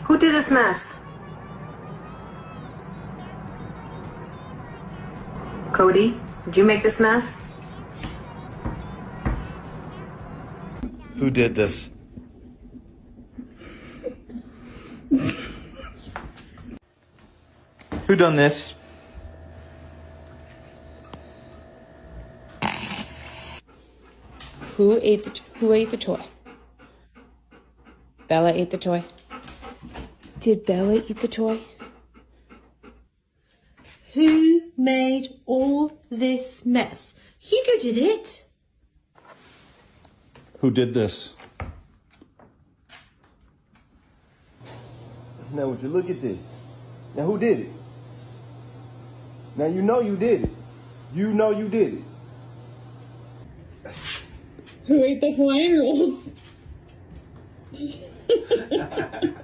Who did this mess? Cody, did you make this mess? Who did this? Who done this? Who ate the toy? Bella ate the toy. Did Bella eat the toy? Who made all this mess? Hugo did it. Who did this? Now would you look at this? Now who did it? Now you know you did it. You know you did it. Who ate the Hawaiian rolls?